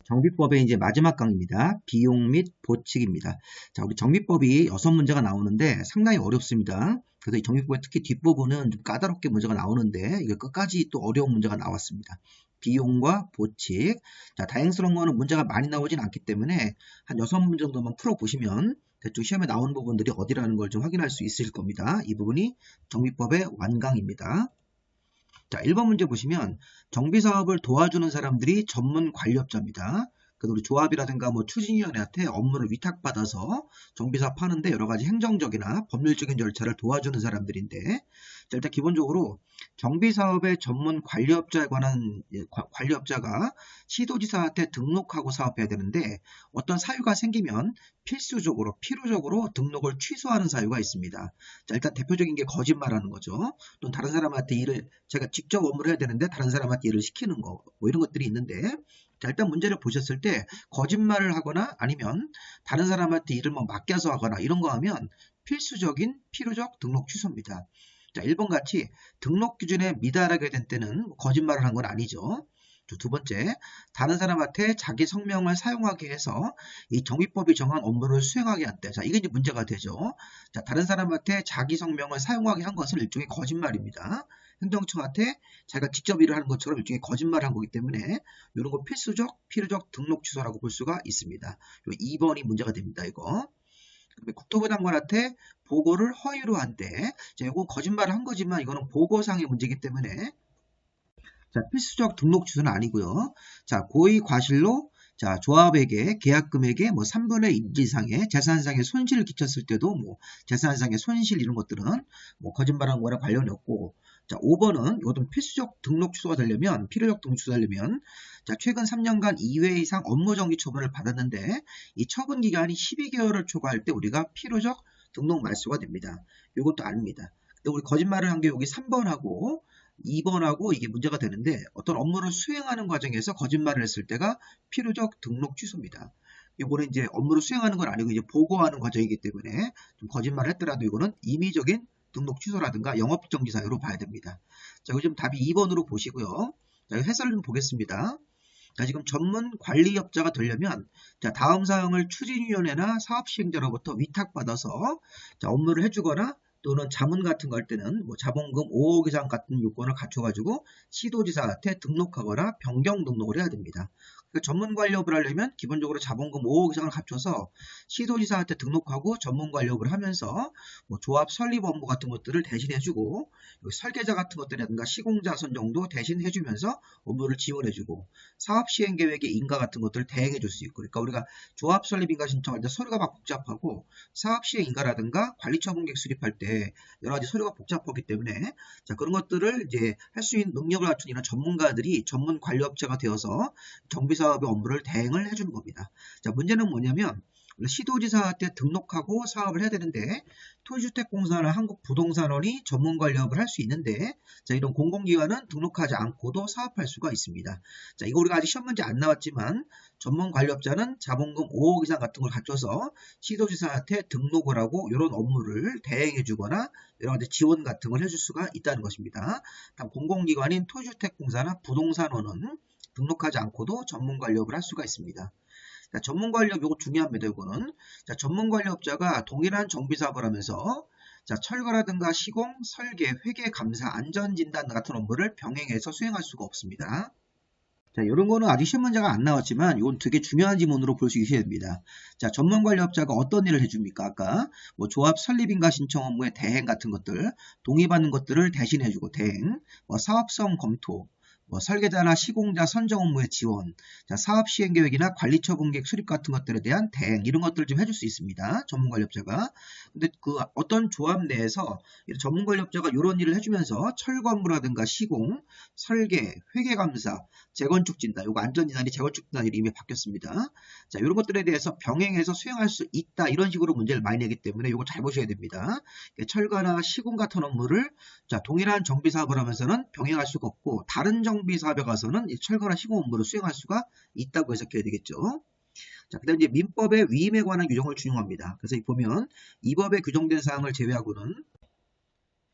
정비법의 이제 마지막 강의입니다. 비용 및 보칙입니다. 자, 우리 정비법이 6문제가 나오는데 상당히 어렵습니다. 그래서 이 정비법의 특히 뒷부분은 좀 까다롭게 문제가 나오는데 이거 끝까지 또 어려운 문제가 나왔습니다. 비용과 보칙. 자, 다행스러운 거는 문제가 많이 나오진 않기 때문에 한 6문제 정도만 풀어보시면 대충 시험에 나오는 부분들이 어디라는 걸 좀 확인할 수 있을 겁니다. 이 부분이 정비법의 완강입니다. 자, 1번 문제 보시면 정비사업을 도와주는 사람들이 전문 관리업자입니다. 그래서 우리 조합이라든가 뭐 추진위원회한테 업무를 위탁받아서 정비사업 하는데 여러 가지 행정적이나 법률적인 절차를 도와주는 사람들인데, 자, 일단 기본적으로 정비사업의 전문 관리업자에 관한 관리업자가 시도지사한테 등록하고 사업해야 되는데 어떤 사유가 생기면 필요적으로 등록을 취소하는 사유가 있습니다. 자, 일단 대표적인 게 거짓말하는 거죠. 또는 다른 사람한테 일을 제가 직접 업무를 해야 되는데 다른 사람한테 일을 시키는 거, 뭐 이런 것들이 있는데, 자, 일단 문제를 보셨을 때 거짓말을 하거나 아니면 다른 사람한테 일을 뭐 맡겨서 하거나 이런 거 하면 필요적 등록 취소입니다. 자, 1번 같이 등록 기준에 미달하게 된 때는 거짓말을 한 건 아니죠. 두 번째, 다른 사람한테 자기 성명을 사용하게 해서 이 정비법이 정한 업무를 수행하게 한 때, 자, 이게 이제 문제가 되죠. 자, 다른 사람한테 자기 성명을 사용하게 한 것은 일종의 거짓말입니다. 행정처한테 자기가 직접 일을 하는 것처럼 일종의 거짓말을 한 거기 때문에 이런 거 필요적 등록 취소라고 볼 수가 있습니다. 2번이 문제가 됩니다. 이거. 국토부 장관한테 보고를 허위로 한대. 자, 이거 거짓말을 한 거지만 이거는 보고상의 문제이기 때문에 자, 필수적 등록 취소는 아니고요. 자, 고의 과실로 자, 조합에게 계약금액의 뭐 3분의 1 이상의 재산상의 손실을 끼쳤을 때도 뭐 재산상의 손실 이런 것들은 뭐 거짓말한 거랑 관련이 없고, 자, 5번은 이것도 필수적 등록 취소가 되려면 필요적 등록 취소가 되려면 자, 최근 3년간 2회 이상 업무 정지 처분을 받았는데 이 처분 기간이 12개월을 초과할 때 우리가 필요적 등록 말소가 됩니다. 이것도 아닙니다. 근데 우리 거짓말을 한 게 여기 3번하고 2번하고 이게 문제가 되는데 어떤 업무를 수행하는 과정에서 거짓말을 했을 때가 필요적 등록 취소입니다. 이거는 이제 업무를 수행하는 건 아니고 이제 보고하는 과정이기 때문에 좀 거짓말을 했더라도 이거는 임의적인 등록 취소라든가 영업정지 사유로 봐야 됩니다. 자, 요즘 답이 2번으로 보시고요. 자, 해설을 좀 보겠습니다. 자, 지금 전문 관리업자가 되려면 자, 다음 사항을 추진위원회나 사업시행자로부터 위탁받아서 자, 업무를 해주거나 또는 자문 같은 거 할 때는 뭐 자본금 5억 이상 같은 요건을 갖춰가지고 시도지사한테 등록하거나 변경 등록을 해야 됩니다. 그러니까 전문 관리업을 하려면 기본적으로 자본금 5억 이상을 갖춰서 시도지사한테 등록하고 전문 관리업을 하면서 뭐 조합 설립 업무 같은 것들을 대신해주고 설계자 같은 것들이라든가 시공자 선정도 대신해주면서 업무를 지원해주고 사업 시행 계획의 인가 같은 것들을 대행해 줄 수 있고, 그러니까 우리가 조합 설립 인가 신청할 때 서류가 막 복잡하고 사업 시행 인가라든가 관리 처분계획 수립할 때 여러 가지 서류가 복잡하기 때문에 자, 그런 것들을 이제 할 수 있는 능력을 갖춘 이런 전문가들이 전문 관리업체가 되어서 정비사업의 업무를 대행을 해주는 겁니다. 자, 문제는 뭐냐면 시도지사한테 등록하고 사업을 해야 되는데 토지주택공사나 한국부동산원이 전문관리업을 할 수 있는데 자, 이런 공공기관은 등록하지 않고도 사업할 수가 있습니다. 자, 이거 우리가 아직 시험 문제 안 나왔지만 전문관리업자는 자본금 5억 이상 같은 걸 갖춰서 시도지사한테 등록을 하고 이런 업무를 대행해 주거나 여러 가지 지원 같은 걸 해줄 수가 있다는 것입니다. 다음 공공기관인 토지주택공사나 부동산원은 등록하지 않고도 전문관리업을 할 수가 있습니다. 자, 전문관리업 이거 중요합니다. 이거는 자, 전문관리업자가 동일한 정비사업을 하면서 자, 철거라든가 시공, 설계, 회계, 감사, 안전진단 같은 업무를 병행해서 수행할 수가 없습니다. 자, 이런 거는 아직 시험 문제가 안 나왔지만 이건 되게 중요한 지문으로 볼 수 있어야 됩니다. 자, 전문관리업자가 어떤 일을 해줍니까? 아까 뭐 조합 설립인가 신청 업무의 대행 같은 것들, 동의받는 것들을 대신해주고 대행, 뭐 사업성 검토, 뭐 설계자나 시공자 선정 업무의 지원, 자, 사업 시행 계획이나 관리 처분 계획 수립 같은 것들에 대한 대행 이런 것들을 좀 해줄 수 있습니다. 전문관리업자가. 근데 그 어떤 조합 내에서 전문관리업자가 이런 일을 해주면서 철거 업무라든가 시공, 설계, 회계 감사, 재건축 진단, 요거 안전진단이 재건축 진단으로 이미 바뀌었습니다. 자, 이런 것들에 대해서 병행해서 수행할 수 있다 이런 식으로 문제를 많이 내기 때문에 이거 잘 보셔야 됩니다. 철거나 시공 같은 업무를 자, 동일한 정비 사업을 하면서는 병행할 수가 없고 다른 정비 사업에 가서는 철거나 시공 업무를 수행할 수가 있다고 해석해야 되겠죠. 자, 그다음 이제 민법의 위임에 관한 규정을 준용합니다. 그래서 보면 이 법에 규정된 사항을 제외하고는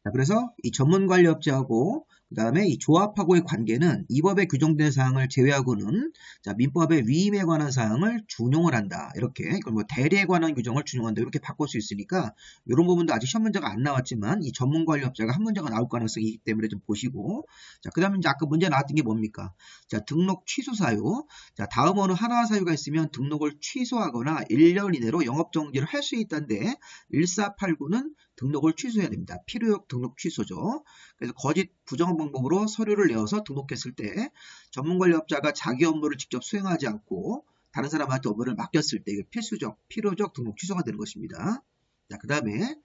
자, 그래서 이 전문관리업체하고 그 다음에 이 조합하고의 관계는 이 법에 규정된 사항을 제외하고는 자, 민법의 위임에 관한 사항을 준용을 한다. 이렇게 이걸 뭐 대리에 관한 규정을 준용한다. 이렇게 바꿀 수 있으니까 이런 부분도 아직 시험 문제가 안 나왔지만 이 전문관리업자가 한 문제가 나올 가능성이 있기 때문에 좀 보시고 자, 그 다음에 이제 아까 문제 나왔던 게 뭡니까? 자, 등록 취소 사유. 자, 다음 어느 하나 사유가 있으면 등록을 취소하거나 1년 이내로 영업정지를 할 수 있다는데 1489는 등록을 취소해야 됩니다. 필요역 등록 취소죠. 그래서 거짓 부정 방법으로 서류를 내어서 등록했을 때 전문관리업자가 자기 업무를 직접 수행하지 않고 다른 사람한테 업무를 맡겼을 때 이게 필요적 등록 취소가 되는 것입니다. 자, 그 다음에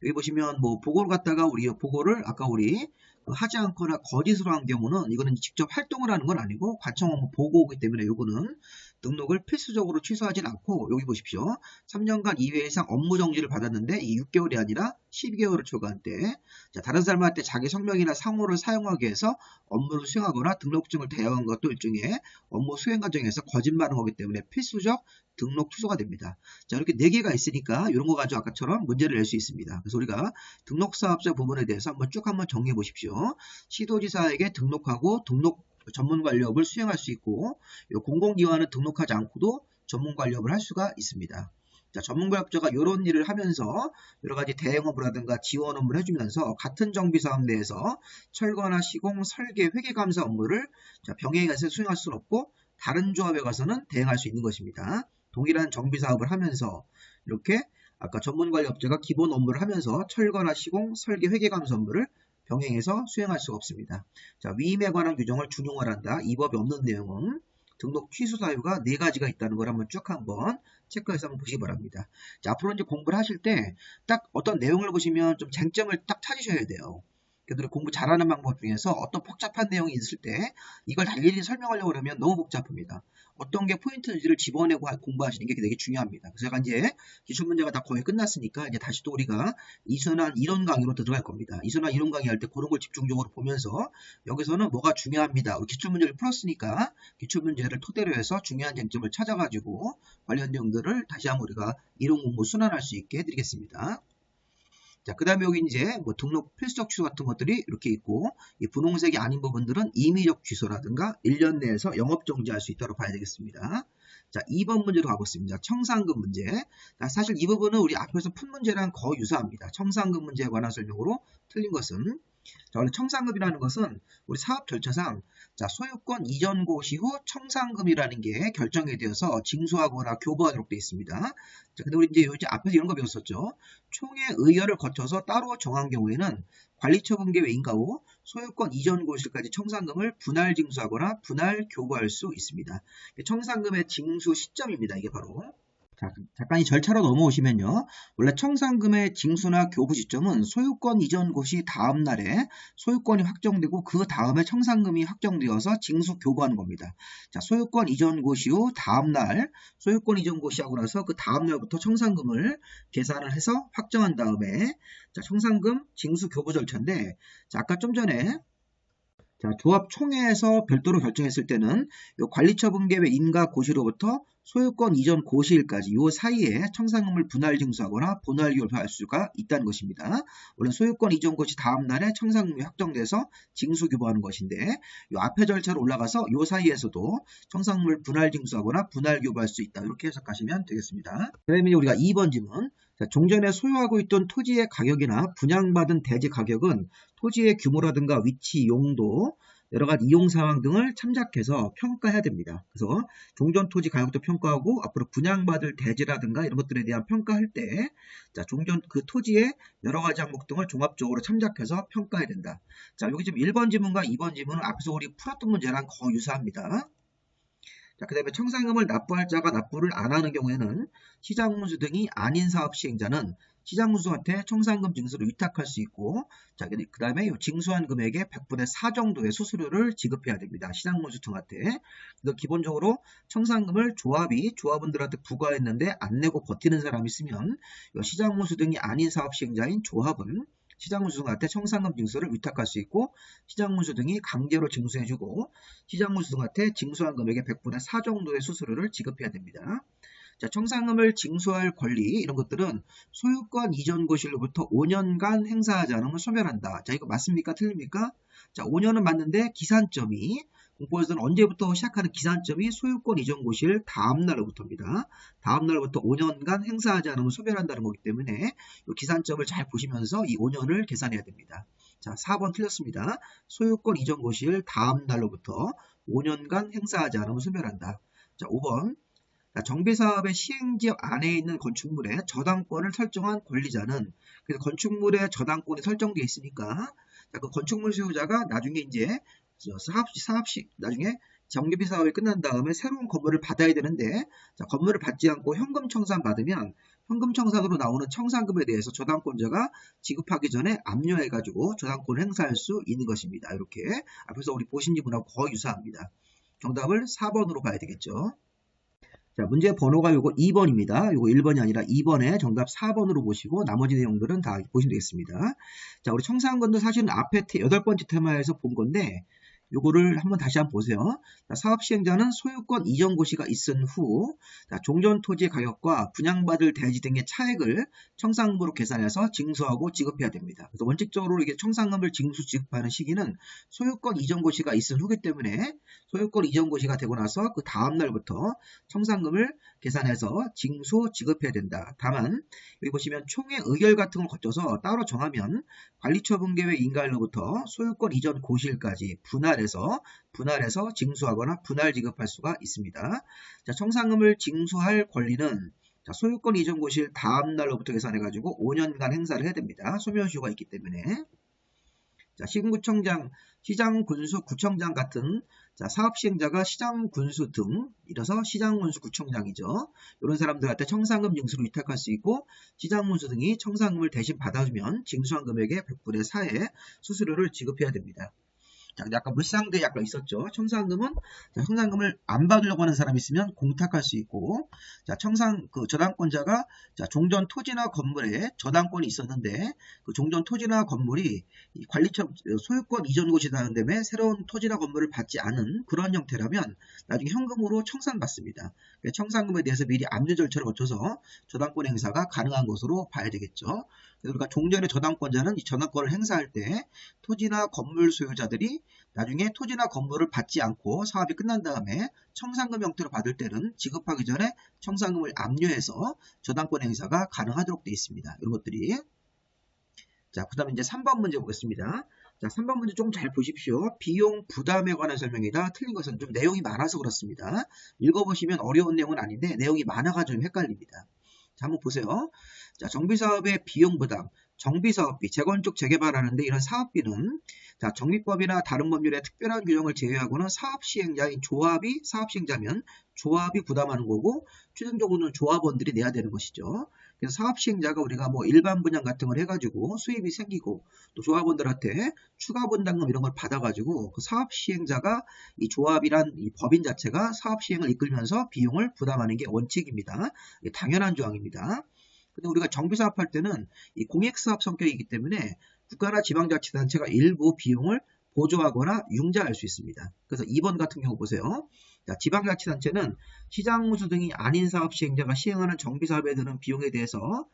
여기 보시면 뭐 보고를 갖다가 우리 보고를 아까 우리 하지 않거나 거짓으로 한 경우는 이거는 직접 활동을 하는 건 아니고 관청 업무 보고이기 때문에 이거는 등록을 필수적으로 취소하진 않고 여기 보십시오. 3년간 2회 이상 업무 정지를 받았는데 이 6개월이 아니라 12개월을 초과한 때 자, 다른 사람한테 자기 성명이나 상호를 사용하기 위해서 업무를 수행하거나 등록증을 대여한 것도 일종의 업무 수행 과정에서 거짓말한 거기 때문에 필수적 등록 취소가 됩니다. 자, 이렇게 4개가 있으니까 이런 거 가지고 아까처럼 문제를 낼 수 있습니다. 그래서 우리가 등록사업자 부분에 대해서 한번 정리해 보십시오. 시도지사에게 등록하고 등록 전문관리업을 수행할 수 있고 공공기관은 등록하지 않고도 전문관리업을 할 수가 있습니다. 자, 전문관리업자가 이런 일을 하면서 여러가지 대행 업무라든가 지원 업무를 해주면서 같은 정비사업 내에서 철거나 시공, 설계, 회계감사 업무를 자, 병행해서 수행할 수는 없고 다른 조합에 가서는 대행할 수 있는 것입니다. 동일한 정비사업을 하면서 이렇게 아까 전문관리업자가 기본 업무를 하면서 철거나 시공, 설계, 회계감사 업무를 병행해서 수행할 수가 없습니다. 자, 위임에 관한 규정을 준용을 한다. 이 법에 없는 내용은 등록 취소 사유가 4가지가 있다는 걸 한번 쭉 한번 체크해서 한번 보시기 바랍니다. 자, 앞으로 이제 공부를 하실 때 딱 어떤 내용을 보시면 좀 쟁점을 딱 찾으셔야 돼요. 그들이 공부 잘하는 방법 중에서 어떤 복잡한 내용이 있을 때 이걸 일일이 설명하려고 그러면 너무 복잡합니다. 어떤 게 포인트인지를 집어내고 공부하시는 게 되게 중요합니다. 그래서 제가 이제 기출문제가 다 거의 끝났으니까 이제 다시 또 우리가 이순환 이론 강의로 들어갈 겁니다. 이순환 이론 강의 할 때 그런 걸 집중적으로 보면서 여기서는 뭐가 중요합니다. 기출문제를 풀었으니까 기출문제를 토대로 해서 중요한 쟁점을 찾아가지고 관련 내용들을 다시 한번 우리가 이론 공부 순환할 수 있게 해드리겠습니다. 자, 그 다음에 여기 이제 뭐 등록 필수적 취소 같은 것들이 이렇게 있고, 이 분홍색이 아닌 부분들은 임의적 취소라든가 1년 내에서 영업 정지할 수 있도록 봐야 되겠습니다. 자, 2번 문제로 가보겠습니다. 청산금 문제. 자, 사실 이 부분은 우리 앞에서 푼 문제랑 거의 유사합니다. 청산금 문제에 관한 설명으로 틀린 것은 자, 원래 청산금이라는 것은 우리 사업 절차상 자, 소유권 이전 고시 후 청산금이라는 게 결정이 되어서 징수하거나 교부하도록 되어 있습니다. 자, 근데 우리 이제 앞에서 이런 거 배웠었죠. 총회 의결을 거쳐서 따로 정한 경우에는 관리처분계 외인가 후 소유권 이전 고시까지 청산금을 분할 징수하거나 분할 교부할 수 있습니다. 청산금의 징수 시점입니다. 이게 바로. 자, 잠깐 이 절차로 넘어오시면요. 원래 청산금의 징수나 교부 시점은 소유권 이전 고시 다음 날에 소유권이 확정되고 그 다음에 청산금이 확정되어서 징수 교부하는 겁니다. 자, 소유권 이전 고시 후 다음 날 소유권 이전 고시하고 나서 그 다음 날부터 청산금을 계산을 해서 확정한 다음에 자, 청산금 징수 교부 절차인데 자, 아까 좀 전에 자, 조합 총회에서 별도로 결정했을 때는 관리처분계획 인가 고시로부터 소유권 이전 고시일까지 이 사이에 청산금을 분할 징수하거나 분할 교부할 수가 있다는 것입니다. 원래 소유권 이전 고시 다음 날에 청산금이 확정돼서 징수 교부하는 것인데 이 앞에 절차로 올라가서 이 사이에서도 청산금을 분할 징수하거나 분할 교부할 수 있다. 이렇게 해석하시면 되겠습니다. 그다음에 우리가 2번 질문. 자, 종전에 소유하고 있던 토지의 가격이나 분양받은 대지 가격은 토지의 규모라든가 위치, 용도, 여러가지 이용 상황 등을 참작해서 평가해야 됩니다. 그래서 종전 토지 가격도 평가하고 앞으로 분양받을 대지라든가 이런 것들에 대한 평가할 때 자, 종전 그 토지의 여러가지 항목 등을 종합적으로 참작해서 평가해야 된다. 자, 여기 지금 1번 지문과 2번 지문은 앞에서 우리 풀었던 문제랑 거의 유사합니다. 자, 그 다음에 청산금을 납부할 자가 납부를 안 하는 경우에는 시장문수 등이 아닌 사업 시행자는 시장문수한테 청산금 징수를 위탁할 수 있고, 자, 그 다음에 징수한 금액의 100분의 4 정도의 수수료를 지급해야 됩니다. 시장문수 등한테. 그래서 기본적으로 청산금을 조합원들한테 부과했는데 안 내고 버티는 사람이 있으면 시장문수 등이 아닌 사업 시행자인 조합은 시장문수 등한테 청산금 징수를 위탁할 수 있고 시장문수 등이 강제로 징수해주고 시장문수 등한테 징수한 금액의 100분의 4 정도의 수수료를 지급해야 됩니다. 자, 청산금을 징수할 권리 이런 것들은 소유권 이전 고시로부터 5년간 행사하지 않으면 소멸한다. 자, 이거 맞습니까? 틀립니까? 자, 5년은 맞는데 기산점이 공포에서는 언제부터 시작하는 기산점이 소유권 이전 고시일 다음 날로부터입니다. 다음 날부터 5년간 행사하지 않으면 소멸한다는 거기 때문에 이 기산점을 잘 보시면서 이 5년을 계산해야 됩니다. 자, 4번 틀렸습니다. 소유권 이전 고시일 다음 날로부터 5년간 행사하지 않으면 소멸한다. 자, 5번. 정비사업의 시행지역 안에 있는 건축물의 저당권을 설정한 권리자는, 그래서 건축물의 저당권이 설정되어 있으니까 그 건축물 소유자가 나중에 이제 나중에 정비 사업이 끝난 다음에 새로운 건물을 받아야 되는데, 건물을 받지 않고 현금 청산 받으면 현금 청산으로 나오는 청산금에 대해서 저당권자가 지급하기 전에 압류해가지고 저당권을 행사할 수 있는 것입니다. 이렇게 앞에서 우리 보신 지문하고 거의 유사합니다. 정답을 4번으로 봐야 되겠죠. 자, 문제 번호가 요거 2번입니다. 요거 1번이 아니라 2번에 정답 4번으로 보시고 나머지 내용들은 다 보시면 되겠습니다. 자, 우리 청산건도 사실은 앞에 8번째 테마에서 본 건데 요거를 한번 다시 한번 보세요. 자, 사업 시행자는 소유권 이전 고시가 있은 후 종전 토지 가격과 분양받을 대지 등의 차액을 청산금으로 계산해서 징수하고 지급해야 됩니다. 그래서 원칙적으로 이게 청산금을 징수 지급하는 시기는 소유권 이전 고시가 있은 후기 때문에 소유권 이전 고시가 되고 나서 그 다음 날부터 청산금을 계산해서 징수 지급해야 된다. 다만 여기 보시면 총회 의결 같은 걸 거쳐서 따로 정하면 관리처분계획 인가일로부터 소유권 이전 고시일까지 분할해서 징수하거나 분할 지급할 수가 있습니다. 자, 청산금을 징수할 권리는 소유권 이전 고시일 다음 날로부터 계산해가지고 5년간 행사를 해야 됩니다. 소멸시효가 있기 때문에. 자, 시군구청장, 시장군수, 구청장 같은 사업시행자가 시장군수 등 이래서 시장군수 구청장이죠. 이런 사람들한테 청산금 징수를 위탁할 수 있고 시장군수 등이 청산금을 대신 받아주면 징수한 금액의 100분의 4의 수수료를 지급해야 됩니다. 자, 근데 아까 물상대 약간 있었죠. 청산금은 청산금을 안 받으려고 하는 사람이 있으면 공탁할 수 있고, 자, 저당권자가 종전 토지나 건물에 저당권이 있었는데 그 종전 토지나 건물이 소유권 이전 고시라는 데에 새로운 토지나 건물을 받지 않은 그런 형태라면 나중에 현금으로 청산받습니다. 청산금에 대해서 미리 압류 절차를 거쳐서 저당권 행사가 가능한 것으로 봐야 되겠죠. 그러니까 종전의 저당권자는 이 저당권을 행사할 때 토지나 건물 소유자들이 나중에 토지나 건물을 받지 않고 사업이 끝난 다음에 청산금 형태로 받을 때는 지급하기 전에 청산금을 압류해서 저당권 행사가 가능하도록 되어 있습니다. 이런 것들이. 자, 그 다음에 이제 3번 문제 보겠습니다. 자, 3번 문제 좀 잘 보십시오. 비용 부담에 관한 설명이다. 틀린 것은 좀 내용이 많아서 그렇습니다. 읽어보시면 어려운 내용은 아닌데 내용이 많아가지고 좀 헷갈립니다. 자, 한번 보세요. 자, 정비사업의 비용 부담, 정비사업비, 재건축, 재개발하는데 이런 사업비는 정비법이나 다른 법률의 특별한 규정을 제외하고는 사업시행자인 조합이 사업시행자면 조합이 부담하는 거고 최종적으로는 조합원들이 내야 되는 것이죠. 그래서 사업시행자가 우리가 뭐 일반 분양 같은 걸 해가지고 수입이 생기고 또 조합원들한테 추가 분담금 이런 걸 받아가지고 그 사업시행자가 이 조합이란 이 법인 자체가 사업시행을 이끌면서 비용을 부담하는 게 원칙입니다. 이게 당연한 조항입니다. 근데 우리가 정비사업 할 때는 이 공익사업 성격이기 때문에 국가나 지방자치단체가 일부 비용을 보조하거나 융자할 수 있습니다. 그래서 2번 같은 경우 보세요. 자, 지방자치단체는 시장무수 등이 아닌 사업시행자가 시행하는 정비사업에 드는 비용에 대해서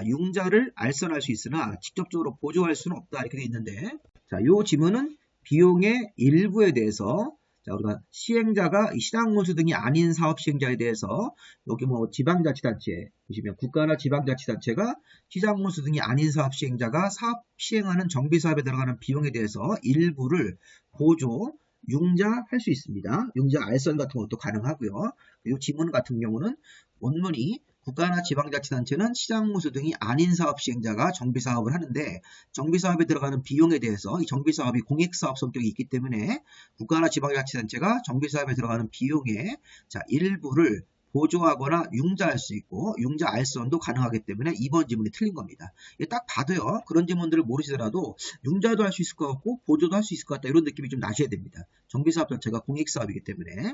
융자를 알선할 수 있으나 직접적으로 보조할 수는 없다 이렇게 되어 있는데, 자, 요 지문은 비용의 일부에 대해서 우리가 시행자가 시장군수 등이 아닌 사업시행자에 대해서 여기 뭐 지방자치단체 보시면 국가나 지방자치단체가 시장군수 등이 아닌 사업시행자가 사업 시행하는 정비사업에 들어가는 비용에 대해서 일부를 보조, 융자할 수 있습니다. 융자 알선 같은 것도 가능하고요. 이 지문 같은 경우는 원문이 국가나 지방자치단체는 시장무수 등이 아닌 사업시행자가 정비사업을 하는데 정비사업에 들어가는 비용에 대해서 이 정비사업이 공익사업 성격이 있기 때문에 국가나 지방자치단체가 정비사업에 들어가는 비용의 일부를 보조하거나 융자할 수 있고 융자 알선도 가능하기 때문에 2번 지문이 틀린 겁니다. 딱 봐도요. 그런 지문들을 모르시더라도 융자도 할 수 있을 것 같고 보조도 할 수 있을 것 같다 이런 느낌이 좀 나셔야 됩니다. 정비사업 자체가 공익사업이기 때문에.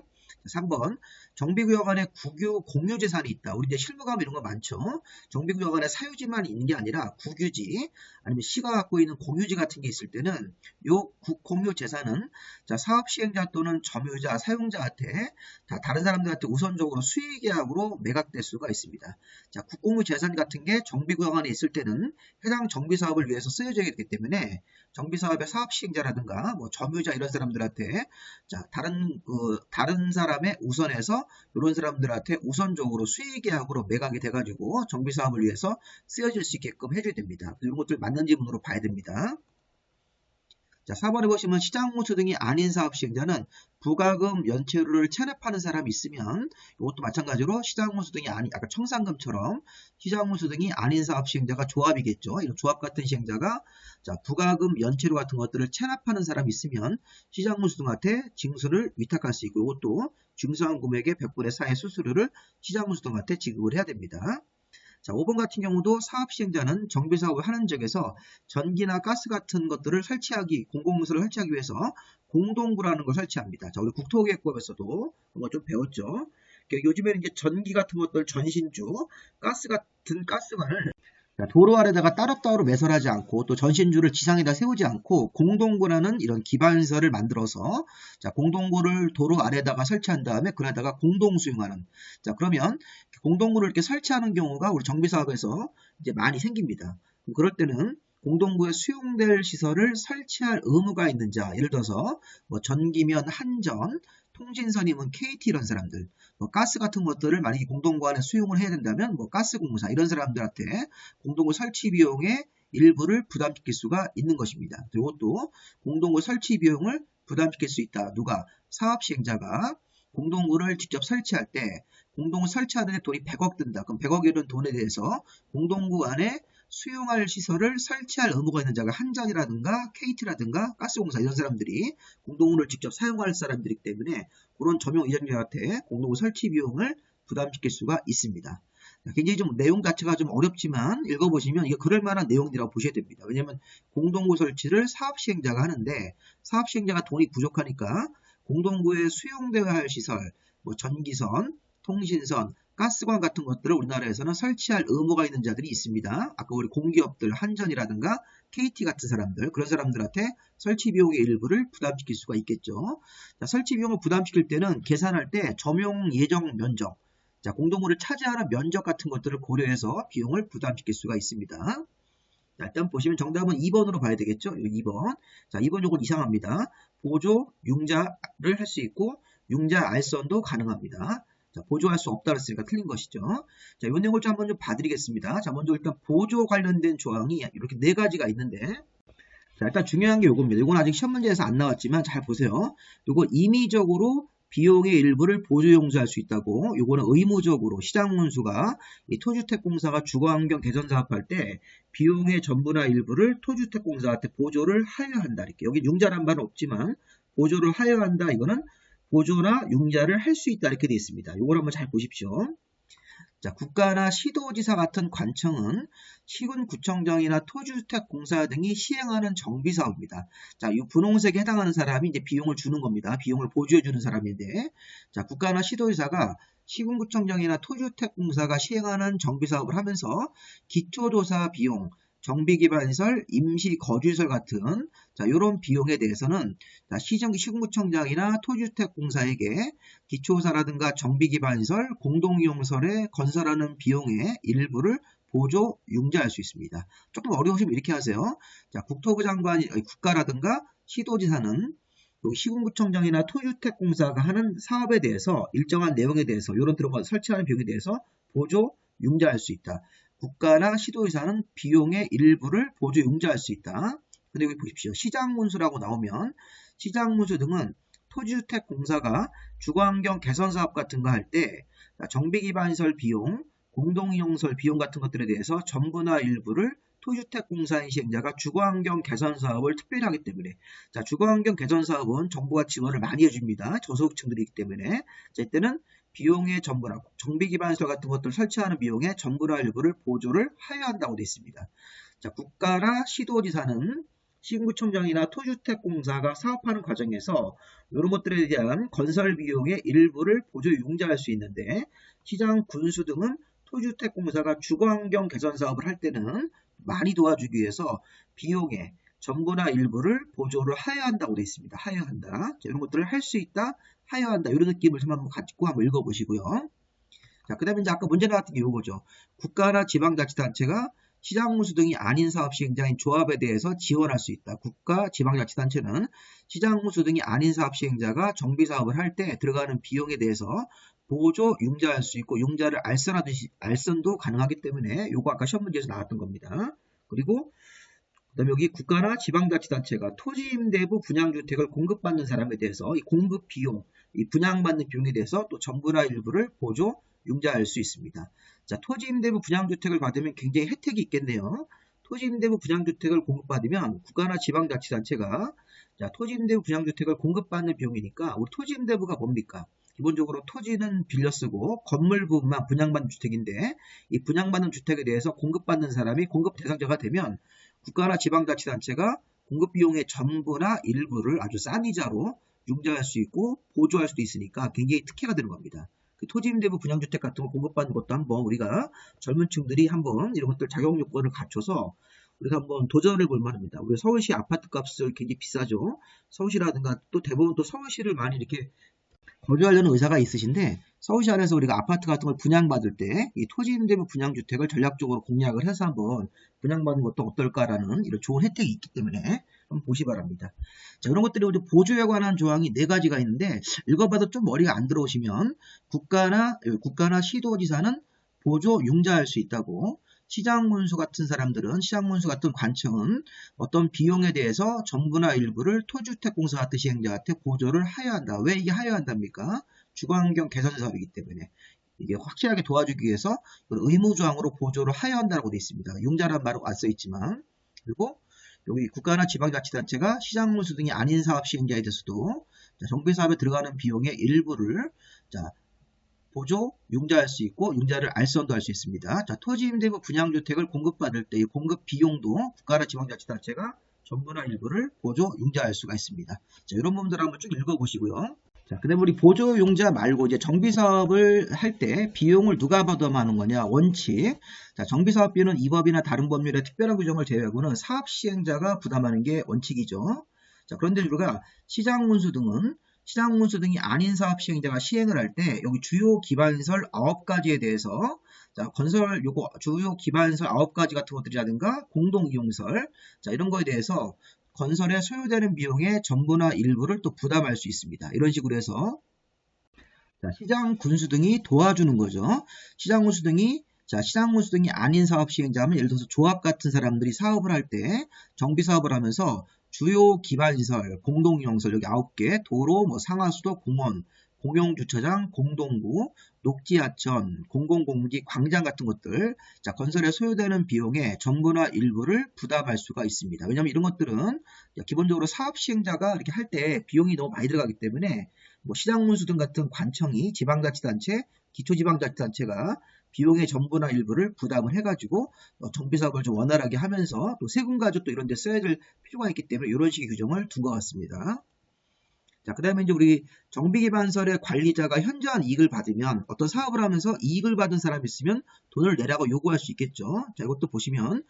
3번 정비구역 안에 국유 공유재산이 있다. 우리 이제 실무감 이런 거 많죠. 정비구역 안에 사유지만 있는 게 아니라 국유지 아니면 시가 갖고 있는 공유지 같은 게 있을 때는 요 공유재산은 사업시행자 또는 점유자, 사용자한테 다른 사람들한테 우선적으로 수익 수의계약으로 매각될 수가 있습니다. 자, 국공유 재산 같은 게 정비구역 안에 있을 때는 해당 정비사업을 위해서 쓰여져야 되기 때문에 정비사업의 사업시행자라든가 뭐 점유자 이런 사람들한테 자, 다른 사람의 우선에서 이런 사람들한테 우선적으로 수의계약으로 매각이 돼가지고 정비사업을 위해서 쓰여질 수 있게끔 해줘야 됩니다. 이런 것들 맞는 지문으로 봐야 됩니다. 자, 4번에 보시면 시장문수 등이 아닌 사업시행자는 부가금 연체료를 체납하는 사람이 있으면 이것도 마찬가지로 시장문수 등이 아닌 아까 청산금처럼 시장문수 등이 아닌 사업시행자가 조합이겠죠. 이런 조합 같은 시행자가 자, 부가금 연체료 같은 것들을 체납하는 사람이 있으면 시장문수 등한테 징수를 위탁할 수 있고 이것도 징수한 금액의 100분의 4의 수수료를 시장문수 등한테 지급을 해야 됩니다. 자, 5번 같은 경우도 사업시행자는 정비사업을 하는 지역에서 전기나 가스 같은 것들을 공공문서를 설치하기 위해서 공동구라는 걸 설치합니다. 자, 우리 국토계획법에서도 뭔가 좀 배웠죠. 요즘에는 이제 전기 같은 것들 전신주, 가스 같은 가스관을 도로 아래다가 따로따로 매설하지 않고 또 전신주를 지상에다 세우지 않고 공동구라는 이런 기반시설을 만들어서 자, 공동구를 도로 아래다가 설치한 다음에 그에다가 공동 수용하는 자, 그러면 공동구를 이렇게 설치하는 경우가 우리 정비사업에서 이제 많이 생깁니다. 그럴 때는 공동구에 수용될 시설을 설치할 의무가 있는 자, 예를 들어서 뭐 전기면 한전, 통신선이면 KT 이런 사람들, 뭐 가스 같은 것들을 만약에 공동구 안에 수용을 해야 된다면 뭐 가스공사 이런 사람들한테 공동구 설치 비용의 일부를 부담시킬 수가 있는 것입니다. 이것도 공동구 설치 비용을 부담시킬 수 있다. 누가? 사업시행자가 공동구를 직접 설치할 때 공동구 설치하는데 돈이 100억 든다. 그럼 100억이라는 돈에 대해서 공동구 안에 수용할 시설을 설치할 의무가 있는 자가 한전이라든가 KT라든가 가스공사 이런 사람들이 공동구를 직접 사용할 사람들이기 때문에 그런 점용 이전자한테 공동구 설치 비용을 부담시킬 수가 있습니다. 굉장히 좀 내용 자체가 좀 어렵지만 읽어보시면 이게 그럴 만한 내용이라고 보셔야 됩니다. 왜냐하면 공동구 설치를 사업시행자가 하는데 사업시행자가 돈이 부족하니까 공동구에 수용되어야 할 시설, 뭐 전기선, 통신선, 가스관 같은 것들을 우리나라에서는 설치할 의무가 있는 자들이 있습니다. 아까 우리 공기업들 한전이라든가 KT 같은 사람들 그런 사람들한테 설치 비용의 일부를 부담시킬 수가 있겠죠. 자, 설치 비용을 부담시킬 때는 계산할 때 점용 예정 면적 자, 공동구를 차지하는 면적 같은 것들을 고려해서 비용을 부담시킬 수가 있습니다. 자, 일단 보시면 정답은 2번으로 봐야 되겠죠. 2번. 자, 2번 요건 이상합니다. 보조, 융자를 할 수 있고 융자 알선도 가능합니다. 자, 보조할 수 없다 그랬으니까 틀린 것이죠. 자, 이 내용을 좀 한번 좀 봐드리겠습니다. 자, 먼저 일단 보조 관련된 조항이 이렇게 4가지가 있는데 자, 일단 중요한 게 요겁니다. 요건 아직 시험 문제에서 안 나왔지만 잘 보세요. 요거 임의적으로 비용의 일부를 보조 용서할 수 있다고 요거는 의무적으로 시장문수가 이 토주택공사가 주거환경 개선 사업할 때 비용의 전부나 일부를 토주택공사한테 보조를 하여한다 이렇게 여기 융자란 말은 없지만 보조를 하여한다 이거는 보조나 융자를 할 수 있다 이렇게 되어 있습니다. 이걸 한번 잘 보십시오. 자, 국가나 시도지사 같은 관청은 시군구청장이나 토주택공사 등이 시행하는 정비사업입니다. 자, 이 분홍색에 해당하는 사람이 이제 비용을 주는 겁니다. 비용을 보조해주는 사람인데, 자, 국가나 시도지사가 시군구청장이나 토주택공사가 시행하는 정비사업을 하면서 기초조사 비용, 정비기반시설, 임시거주시설 같은 자, 이런 비용에 대해서는 자, 시군구청장이나 토주택공사에게 기초사라든가 정비기반시설, 공동이용설에 건설하는 비용의 일부를 보조, 융자할 수 있습니다. 조금 어려우시면 이렇게 하세요. 자, 국토부 장관이 국가라든가 시도지사는 시군구청장이나 토주택공사가 하는 사업에 대해서 일정한 내용에 대해서 이런 들어가 설치하는 비용에 대해서 보조, 융자할 수 있다. 국가나 시도지사는 비용의 일부를 보조 융자할 수 있다. 근데 여기 보십시오. 시장문수라고 나오면 시장문수 등은 토지주택공사가 주거환경 개선사업 같은 거 할 때 정비기반시설 비용, 공동이용설 비용 같은 것들에 대해서 전부나 일부를 토지주택공사인 시행자가 주거환경 개선사업을 특별히 하기 때문에 자, 주거환경 개선사업은 정부가 지원을 많이 해줍니다. 저소득층들이기 때문에 자, 이때는 비용의 전부나 정비기반시설 같은 것들을 설치하는 비용의 전부나 일부를 보조를 하여한다고 되어 있습니다. 자, 국가나 시도지사는 시군구청장이나 토주택공사가 사업하는 과정에서 이런 것들에 대한 건설 비용의 일부를 보조 융자할 수 있는데 시장, 군수 등은 토주택공사가 주거환경 개선 사업을 할 때는 많이 도와주기 위해서 비용의 전부나 일부를 보조를 하여한다고 되어 있습니다. 하여한다. 자, 이런 것들을 할 수 있다, 하여한다. 이런 느낌을 좀 한번 갖고 한번 읽어보시고요. 자, 그 다음에 이제 아까 문제 나왔던 게 이거죠. 국가나 지방자치단체가 시장군수 등이 아닌 사업 시행자인 조합에 대해서 지원할 수 있다. 국가, 지방자치단체는 시장군수 등이 아닌 사업 시행자가 정비사업을 할 때 들어가는 비용에 대해서 보조, 융자할 수 있고 융자를 알선도 가능하기 때문에 요거 아까 시험 문제에서 나왔던 겁니다. 그리고 그다음에 여기 국가나 지방자치단체가 토지임대부 분양주택을 공급받는 사람에 대해서 이 공급 비용, 이 분양받는 비용에 대해서 또 전부나 일부를 보조, 융자할 수 있습니다. 자, 토지임대부 분양주택을 받으면 굉장히 혜택이 있겠네요. 토지임대부 분양주택을 공급받으면 국가나 지방자치단체가 자, 토지임대부 분양주택을 공급받는 비용이니까 우리 토지임대부가 뭡니까? 기본적으로 토지는 빌려 쓰고 건물 부분만 분양받는 주택인데 이 분양받는 주택에 대해서 공급받는 사람이 공급 대상자가 되면 국가나 지방자치단체가 공급 비용의 전부나 일부를 아주 싼 이자로 융자할 수 있고 보조할 수도 있으니까 굉장히 특혜가 되는 겁니다. 그 토지임대부 분양주택 같은 걸 공급받는 것도 한번 우리가 젊은 층들이 한번 이런 것들 자격 요건을 갖춰서 우리가 한번 도전을 볼 만합니다. 우리 서울시 아파트 값을 굉장히 비싸죠. 서울시라든가 또 대부분 또 서울시를 많이 이렇게 거주하려는 의사가 있으신데 서울시 안에서 우리가 아파트 같은 걸 분양받을 때 이 토지임대부 분양주택을 전략적으로 공략을 해서 한번 분양받는 것도 어떨까라는 이런 좋은 혜택이 있기 때문에 한번 보시 바랍니다. 자, 이런 것들이 우리 보조에 관한 조항이 4가지가 있는데 읽어봐도 좀 머리가 안 들어오시면 국가나 시도지사는 보조 융자할 수 있다고 시장군수 같은 사람들은 시장군수 같은 관청은 어떤 비용에 대해서 전부나 일부를 토주택공사 같은 시행자한테 보조를 하여야 한다. 왜 이게 하여야 한답니까? 주거환경 개선 사업이기 때문에 이게 확실하게 도와주기 위해서 의무조항으로 보조를 하여야 한다고 되어 있습니다. 융자란 말은 안 써 있지만 그리고 여기 국가나 지방자치단체가 시장군수 등이 아닌 사업 시행자에 대해서도 정비사업에 들어가는 비용의 일부를 보조, 융자할 수 있고 융자를 알선도 할 수 있습니다. 자, 토지임대부 분양주택을 공급받을 때 이 공급 비용도 국가나 지방자치단체가 전부나 일부를 보조, 융자할 수가 있습니다. 자, 이런 부분들 한번 쭉 읽어보시고요. 자, 그 다음에 우리 보조, 융자 말고 이제 정비사업을 할 때 비용을 누가 부담하는 거냐? 원칙. 자, 정비사업비는 이 법이나 다른 법률의 특별한 규정을 제외하고는 사업 시행자가 부담하는 게 원칙이죠. 자, 그런데 우리가 시장군수 등이 아닌 사업 시행자가 시행을 할 때 여기 주요 기반시설 9가지에 대해서 건설 요거 주요 기반시설 9가지 같은 것들이라든가 공동이용설 이런 거에 대해서 건설에 소요되는 비용의 전부나 일부를 또 부담할 수 있습니다. 이런 식으로 해서 시장군수 등이 도와주는 거죠. 시장군수 등이 아닌 사업 시행자면 예를 들어서 조합 같은 사람들이 사업을 할 때 정비사업을 하면서 주요 기반시설, 공동이용설 여기 9개, 도로, 상하수도, 공원, 공용주차장, 공동구, 녹지하천, 공공공지, 광장 같은 것들 건설에 소요되는 비용의 전부나 일부를 부담할 수가 있습니다. 왜냐하면 이런 것들은 기본적으로 사업 시행자가 이렇게 할 때 비용이 너무 많이 들어가기 때문에 시장군수 등 같은 관청이 지방자치단체, 기초지방자치단체가 비용의 전부나 일부를 부담을 해가지고 정비사업을 좀 원활하게 하면서 또 세금 가지고 또 이런 데 써야 될 필요가 있기 때문에 이런 식의 규정을 둔 것 같습니다. 자, 그 다음에 이제 우리 정비기반설의 관리자가 현저한 이익을 받으면 어떤 사업을 하면서 이익을 받은 사람이 있으면 돈을 내라고 요구할 수 있겠죠. 자, 이것도 보시면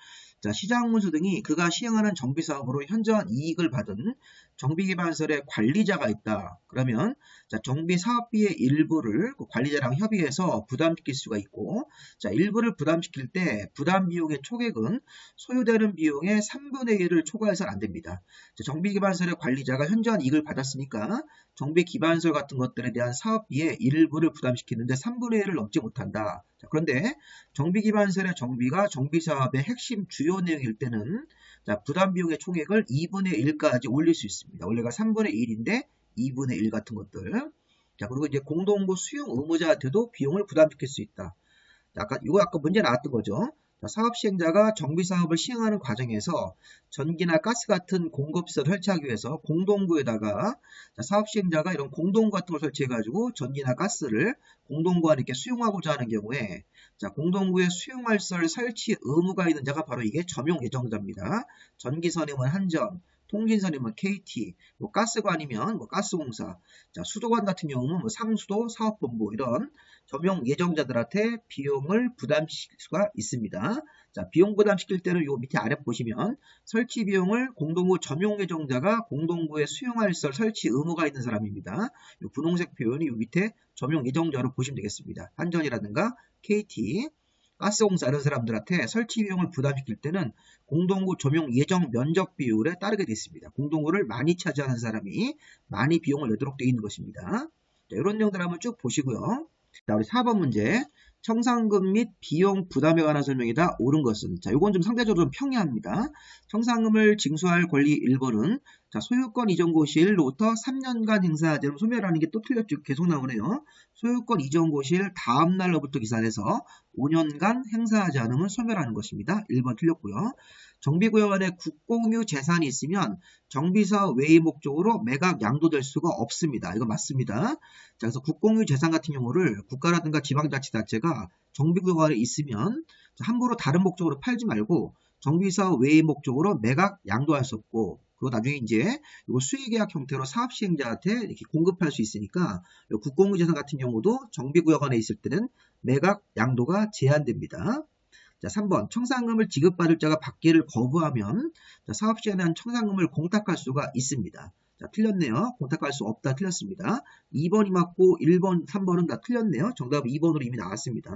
시장군수 등이 그가 시행하는 정비사업으로 현저한 이익을 받은 정비기반설의 관리자가 있다. 그러면 정비사업비의 일부를 그 관리자랑 협의해서 부담시킬 수가 있고 일부를 부담시킬 때 부담비용의 초액은 소요되는 비용의 3분의 1을 초과해서는 안 됩니다. 정비기반설의 관리자가 현저한 이익을 받았으니까 정비기반설 같은 것들에 대한 사업비의 일부를 부담시키는데 3분의 1을 넘지 못한다. 그런데 정비기반설의 정비가 정비사업의 핵심 주요 내용일 때는 부담비용의 총액을 2분의 1까지 올릴 수 있습니다. 원래가 3분의 1인데 2분의 1 같은 것들. 그리고 이제 공동구 수용 의무자한테도 비용을 부담시킬 수 있다. 이거 아까 문제 나왔던 거죠. 사업 시행자가 정비사업을 시행하는 과정에서 전기나 가스 같은 공급시설을 설치하기 위해서 공동구에다가 사업 시행자가 이런 공동구 같은 걸 설치해가지고 전기나 가스를 공동구 안에 이렇게 수용하고자 하는 경우에 공동구에 수용할 시설 설치 의무가 있는 자가 바로 이게 점용 예정자입니다. 전기선임은 한전, 통신선이면 KT, 뭐 가스관이면 뭐 가스공사, 자, 수도관 같은 경우는 뭐 상수도 사업본부 이런 점용 예정자들한테 비용을 부담시킬 수가 있습니다. 자, 비용 부담시킬 때는 요 밑에 아래 보시면 설치 비용을 공동구 점용 예정자가 공동구에 수용할 설 설치 의무가 있는 사람입니다. 요 분홍색 표현이 요 밑에 점용 예정자로 보시면 되겠습니다. 한전이라든가 KT, 가스공사 이런 사람들한테 설치 비용을 부담시킬 때는 공동구 점용 예정 면적 비율에 따르게 되어 있습니다. 공동구를 많이 차지하는 사람이 많이 비용을 내도록 되어 있는 것입니다. 자, 이런 내용들 한번 쭉 보시고요. 자, 우리 4번 문제. 청산금 및 비용 부담에 관한 설명이다. 옳은 것은. 자, 요건 좀 상대적으로 좀 평이합니다. 청산금을 징수할 권리 1번은 자, 소유권 이전 고시일로부터 3년간 행사하지 않으면 소멸하는 게 또 틀렸죠. 계속 나오네요. 소유권 이전 고시일 다음 날로부터 기산해서 5년간 행사하지 않으면 소멸하는 것입니다. 1번 틀렸고요. 정비구역 안에 국공유 재산이 있으면 정비사업 외의 목적으로 매각 양도될 수가 없습니다. 이거 맞습니다. 자, 그래서 국공유 재산 같은 경우를 국가라든가 지방자치단체가 정비구역 안에 있으면 함부로 다른 목적으로 팔지 말고 정비사업 외의 목적으로 매각 양도할 수 없고, 그리고 나중에 이제 이거 수의계약 형태로 사업시행자한테 이렇게 공급할 수 있으니까 국공유 재산 같은 경우도 정비구역 안에 있을 때는 매각 양도가 제한됩니다. 자, 3번 청산금을 지급받을 자가 받기를 거부하면 사업시행에 대한 청산금을 공탁할 수가 있습니다. 자, 틀렸네요. 공탁할 수 없다. 틀렸습니다. 2번이 맞고 1번, 3번은 다 틀렸네요. 정답은 2번으로 이미 나왔습니다.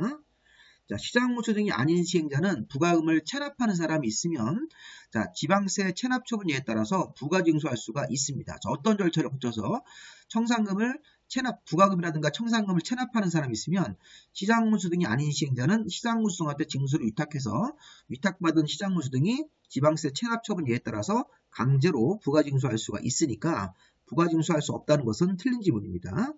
자, 시장무수 등이 아닌 시행자는 부가금을 체납하는 사람이 있으면 자, 지방세 체납 처분예에 따라서 부가징수할 수가 있습니다. 자, 어떤 절차를 거쳐서 청산금을 부가금이라든가 청산금을 체납하는 사람이 있으면 시장무수 등이 아닌 시행자는 시장무수 등한테 징수를 위탁해서 위탁받은 시장무수 등이 지방세 체납 처분예에 따라서 강제로 부가징수할 수가 있으니까 부가징수할 수 없다는 것은 틀린 지문입니다.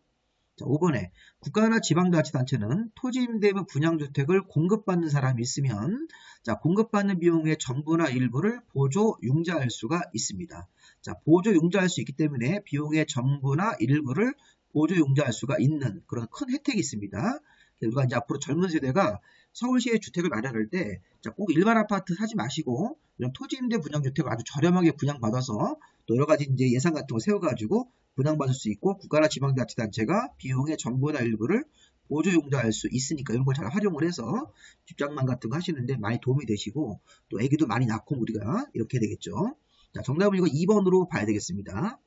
자, 5번에 국가나 지방자치단체는 토지임대 및 분양주택을 공급받는 사람이 있으면 자, 공급받는 비용의 전부나 일부를 보조 융자할 수가 있습니다. 자, 보조 융자할 수 있기 때문에 비용의 전부나 일부를 보조 융자할 수가 있는 그런 큰 혜택이 있습니다. 우리가 이제 앞으로 젊은 세대가 서울시에 주택을 마련할 때 꼭 일반 아파트 사지 마시고 이런 토지임대 분양주택을 아주 저렴하게 분양받아서 또 여러 가지 이제 예산 같은 거 세워가지고 분양받을 수 있고 국가나 지방자치단체가 비용의 전부나 일부를 보조용자할 수 있으니까 이런 걸 잘 활용을 해서 집장만 같은 거 하시는데 많이 도움이 되시고 또 애기도 많이 낳고 우리가 이렇게 되겠죠. 자, 정답은 이거 2번으로 봐야 되겠습니다.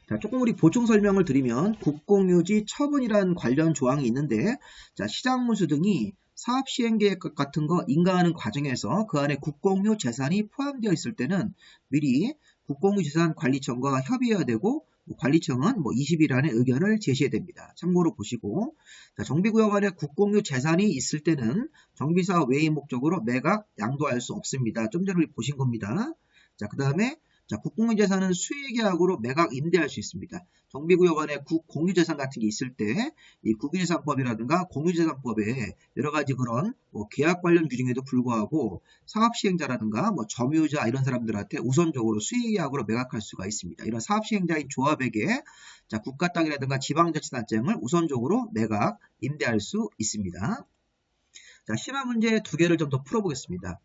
자, 조금 우리 보충 설명을 드리면 국공유지 처분이라는 관련 조항이 있는데 자, 시장무수 등이 사업시행계획 같은 거 인가하는 과정에서 그 안에 국공유 재산이 포함되어 있을 때는 미리 국공유재산관리청과 협의해야 되고 관리청은 20일 안에 의견을 제시해야 됩니다. 참고로 보시고 자, 정비구역 안에 국공유 재산이 있을 때는 정비사업 외의 목적으로 매각 양도할 수 없습니다. 좀 전에 보신 겁니다. 자, 그 다음에 자, 국공유재산은 수의계약으로 매각 임대할 수 있습니다. 정비구역 안에 국공유재산 같은 게 있을 때 이 국유재산법이라든가 공유재산법에 여러 가지 그런 계약 관련 규정에도 불구하고 사업시행자라든가 점유자 이런 사람들한테 우선적으로 수의계약으로 매각할 수가 있습니다. 이런 사업시행자인 조합에게 자, 국가 땅이라든가 지방자치단체를 우선적으로 매각 임대할 수 있습니다. 자, 심화 문제 2개를 좀 더 풀어보겠습니다.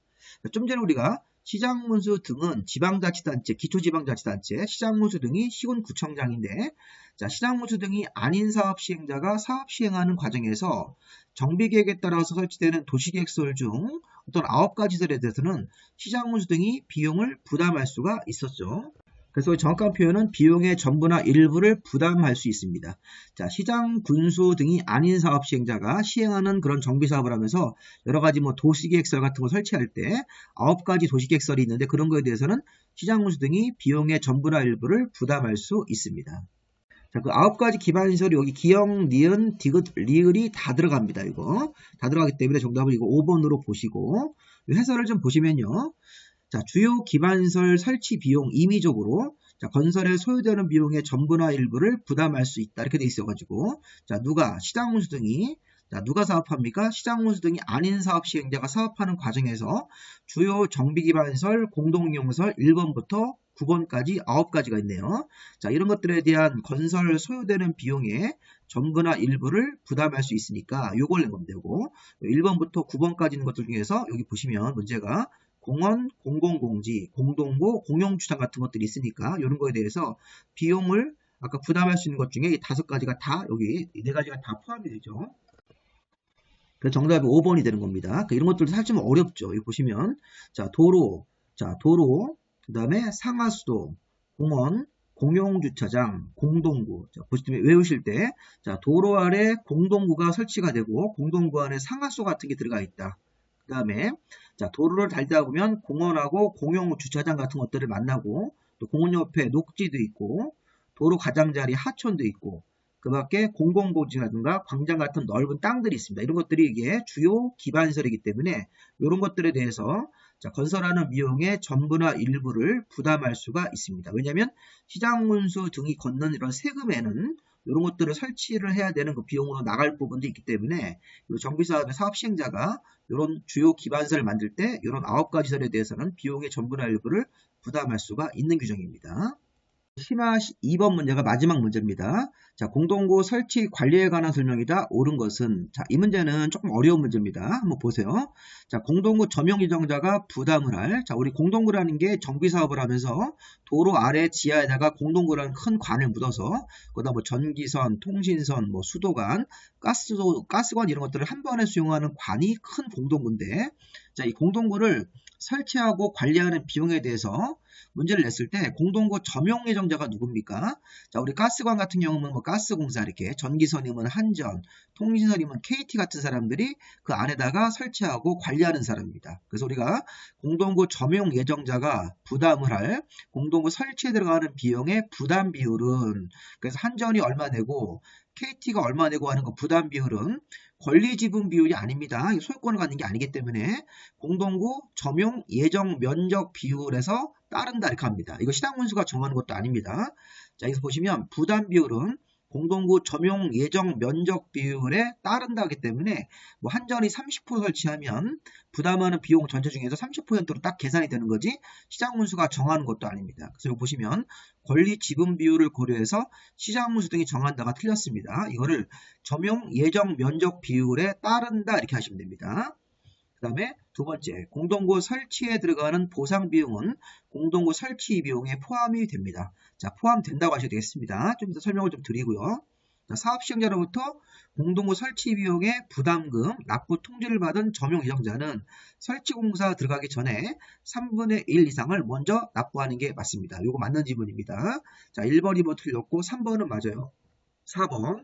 좀 전에 우리가 시장무수 등은 지방자치단체, 기초지방자치단체, 시장무수 등이 시군구청장인데 자, 시장무수 등이 아닌 사업시행자가 사업시행하는 과정에서 정비계획에 따라서 설치되는 도시계획설 중 어떤 9가지들에 대해서는 시장무수 등이 비용을 부담할 수가 있었죠. 그래서 정확한 표현은 비용의 전부나 일부를 부담할 수 있습니다. 자, 시장, 군수 등이 아닌 사업 시행자가 시행하는 그런 정비 사업을 하면서 여러 가지 도시계획설 같은 거 설치할 때 9가지 도시계획설이 있는데 그런 거에 대해서는 시장, 군수 등이 비용의 전부나 일부를 부담할 수 있습니다. 자, 그 9가지 기반시설이 여기 기역, 니은, 디귿, 리을이 다 들어갑니다. 이거 다 들어가기 때문에 정답을 이거 5번으로 보시고 해설을 좀 보시면요. 자, 주요 기반시설 설치 비용 임의적으로 자, 건설에 소요되는 비용의 전부나 일부를 부담할 수 있다. 이렇게 돼 있어가지고 자, 시장문수 등이 누가 사업합니까? 시장문수 등이 아닌 사업 시행자가 사업하는 과정에서 주요 정비기반시설, 공동이용설 1번부터 9번까지 9가지가 있네요. 자, 이런 것들에 대한 건설 소요되는 비용의 전부나 일부를 부담할 수 있으니까 요걸 내면 되고 1번부터 9번까지 있는 것들 중에서 여기 보시면 문제가 공원, 공공공지, 공동구, 공용주차장 같은 것들이 있으니까 이런 거에 대해서 비용을 아까 부담할 수 있는 것 중에 이 5가지가 다 여기 이 4가지가 다 포함이 되죠. 그래서 정답이 5번이 되는 겁니다. 이런 것들도 사실 좀 어렵죠. 여기 보시면 자 도로, 그 다음에 상하수도, 공원, 공용주차장, 공동구. 자, 보시면 외우실 때, 자, 도로 아래 공동구가 설치가 되고, 공동구 안에 상하수 같은 게 들어가 있다. 그 다음에, 자, 도로를 달리다 보면 공원하고 공용주차장 같은 것들을 만나고, 또 공원 옆에 녹지도 있고, 도로 가장자리 하천도 있고, 그 밖에 공공고지라든가 광장 같은 넓은 땅들이 있습니다. 이런 것들이 이게 주요 기반시설이기 때문에, 이런 것들에 대해서 자, 건설하는 비용의 전부나 일부를 부담할 수가 있습니다. 왜냐하면 시장문수 등이 걷는 이런 세금에는 이런 것들을 설치를 해야 되는 그 비용으로 나갈 부분도 있기 때문에 정비사업의 사업 시행자가 이런 주요 기반시설을 만들 때 이런 9가지 시설에 대해서는 비용의 전부나 일부를 부담할 수가 있는 규정입니다. 심화 2번 문제가 마지막 문제입니다. 자, 공동구 설치 관리에 관한 설명이다. 옳은 것은 자, 이 문제는 조금 어려운 문제입니다. 한번 보세요. 자, 공동구 점용 예정자가 부담을 할 자, 우리 공동구라는 게 정비 사업을 하면서 도로 아래 지하에다가 공동구라는 큰 관을 묻어서 거기다 뭐 전기선, 통신선, 뭐 수도관, 가스관 이런 것들을 한 번에 수용하는 관이 큰 공동구인데 자, 이 공동구를 설치하고 관리하는 비용에 대해서 문제를 냈을 때 공동구 점용 예정자가 누굽니까? 자, 우리 가스관 같은 경우는 뭐 가스공사 이렇게 전기선이면 한전, 통신선이면 KT 같은 사람들이 그 안에다가 설치하고 관리하는 사람입니다. 그래서 우리가 공동구 점용 예정자가 부담을 할 공동구 설치에 들어가는 비용의 부담 비율은 그래서 한전이 얼마 내고 KT가 얼마 내고 하는 거 부담 비율은 권리 지분 비율이 아닙니다. 소유권을 갖는 게 아니기 때문에 공동구 점용 예정 면적 비율에서 따른다 이렇게 합니다. 이거 시장문수가 정하는 것도 아닙니다. 자, 여기서 보시면 부담 비율은 공동구 점용 예정 면적 비율에 따른다 하기 때문에 뭐 한전이 30% 설치하면 부담하는 비용 전체 중에서 30%로 딱 계산이 되는 거지 시장문수가 정하는 것도 아닙니다. 그래서 여기 보시면 권리 지분 비율을 고려해서 시장문수 등이 정한다가 틀렸습니다. 이거를 점용 예정 면적 비율에 따른다 이렇게 하시면 됩니다. 그 다음에 두 번째, 공동구 설치에 들어가는 보상 비용은 공동구 설치 비용에 포함이 됩니다. 자, 포함된다고 하셔도 되겠습니다. 좀 더 설명을 좀 드리고요. 자, 사업 시행자로부터 공동구 설치 비용의 부담금, 납부 통지를 받은 점용 예정자는 설치 공사 들어가기 전에 3분의 1 이상을 먼저 납부하는 게 맞습니다. 이거 맞는 지문입니다. 자, 1번, 2번 틀렸고 3번은 맞아요. 4번.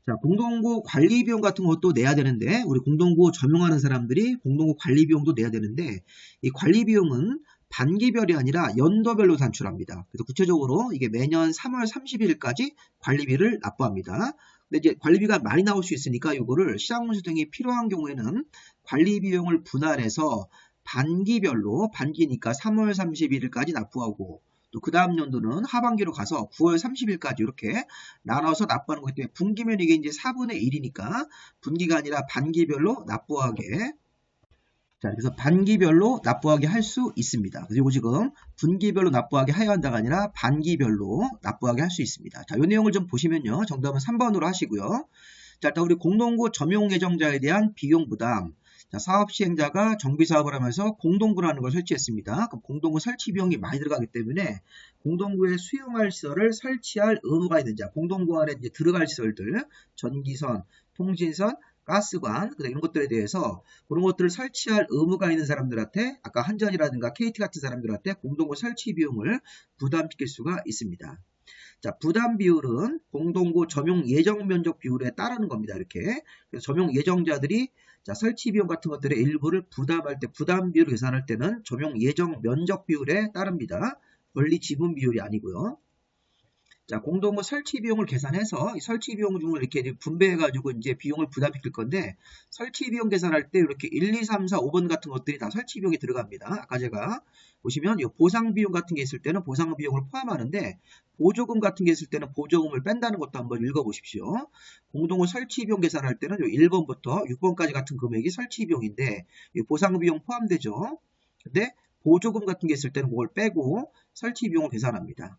자, 공동구 관리 비용 같은 것도 내야 되는데 우리 공동구 점용하는 사람들이 공동구 관리 비용도 내야 되는데 이 관리 비용은 반기별이 아니라 연도별로 산출합니다. 그래서 구체적으로 이게 매년 3월 30일까지 관리비를 납부합니다. 근데 이제 관리비가 많이 나올 수 있으니까 이거를 시장문수 등이 필요한 경우에는 관리 비용을 분할해서 반기별로 반기니까 3월 31일까지 납부하고 또 그 다음 연도는 하반기로 가서 9월 30일까지 이렇게 나눠서 납부하는 거기 때문에 분기면 이게 이제 4분의 1이니까 분기가 아니라 반기별로 납부하게 자, 그래서 반기별로 납부하게 할 수 있습니다. 그래서 이거 지금 분기별로 납부하게 하여야 한다가 아니라 반기별로 납부하게 할 수 있습니다. 자, 이 내용을 좀 보시면요. 정답은 3번으로 하시고요. 자, 일단 우리 공동구 점용 예정자에 대한 비용 부담. 자, 사업 시행자가 정비 사업을 하면서 공동구라는 걸 설치했습니다. 그럼 공동구 설치 비용이 많이 들어가기 때문에 공동구에 수용할 시설을 설치할 의무가 있는 자, 공동구 안에 이제 들어갈 시설들, 전기선, 통신선, 가스관, 이런 것들에 대해서 그런 것들을 설치할 의무가 있는 사람들한테 아까 한전이라든가 KT 같은 사람들한테 공동구 설치 비용을 부담시킬 수가 있습니다. 자, 부담 비율은 공동구 점용 예정 면적 비율에 따르는 겁니다. 이렇게. 그래서 점용 예정자들이 자, 설치 비용 같은 것들의 일부를 부담할 때 부담 비율을 계산할 때는 점용 예정 면적 비율에 따릅니다. 권리 지분 비율이 아니고요. 자, 공동구 설치 비용을 계산해서 이 설치 비용 중을 이렇게 분배해가지고 이제 비용을 부담시킬 건데 설치 비용 계산할 때 이렇게 1, 2, 3, 4, 5번 같은 것들이 다 설치 비용이 들어갑니다. 아까 제가 보시면 이 보상 비용 같은 게 있을 때는 보상 비용을 포함하는데 보조금 같은 게 있을 때는 보조금을 뺀다는 것도 한번 읽어보십시오. 공동구 설치 비용 계산할 때는 1번부터 6번까지 같은 금액이 설치 비용인데 보상 비용 포함되죠. 근데 보조금 같은 게 있을 때는 그걸 빼고 설치 비용을 계산합니다.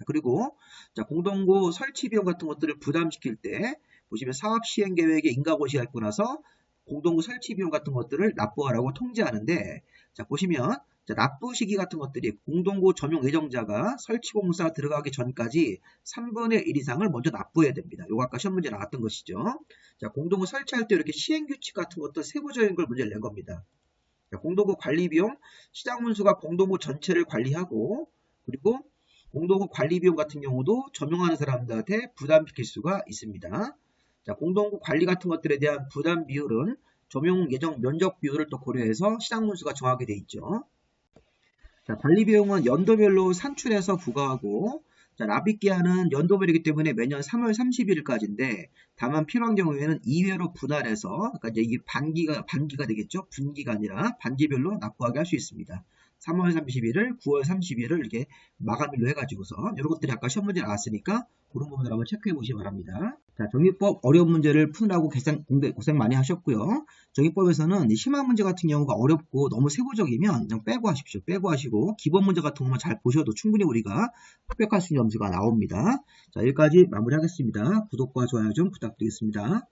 그리고 자, 공동구 설치 비용 같은 것들을 부담시킬 때 보시면 사업 시행 계획에 인가고시가 있고 나서 공동구 설치 비용 같은 것들을 납부하라고 통지하는데, 자, 보시면, 자, 납부 시기 같은 것들이 공동구 점용 예정자가 설치공사 들어가기 전까지 3분의 1 이상을 먼저 납부해야 됩니다. 요거 아까 시험 문제 나왔던 것이죠. 자, 공동구 설치할 때 이렇게 시행규칙 같은 것도 세부적인 걸 문제를 낸 겁니다. 자, 공동구 관리비용, 시장문수가 공동구 전체를 관리하고, 그리고 공동구 관리비용 같은 경우도 점용하는 사람들한테 부담시킬 수가 있습니다. 자, 공동구 관리 같은 것들에 대한 부담 비율은 점용 예정 면적 비율을 또 고려해서 시장문수가 정하게 돼 있죠. 자, 관리비용은 연도별로 산출해서 부과하고, 자, 납입기한은 연도별이기 때문에 매년 3월 30일까지인데, 다만 필요한 경우에는 2회로 분할해서, 그러니까 이제 이게 반기가 되겠죠? 분기가 아니라 반기별로 납부하게 할 수 있습니다. 3월 31일, 9월 30일을 이렇게 마감일로 해가지고서, 이런 것들이 아까 시험 문제 나왔으니까, 그런 부분을 한번 체크해 보시기 바랍니다. 자, 정비법 어려운 문제를 푸느라고 고생 많이 하셨고요. 정비법에서는 심한 문제 같은 경우가 어렵고 너무 세부적이면 그냥 빼고 하십시오. 빼고 하시고 기본 문제 같은 것만 잘 보셔도 충분히 우리가 합격할 수 있는 점수가 나옵니다. 자, 여기까지 마무리하겠습니다. 구독과 좋아요 좀 부탁드리겠습니다.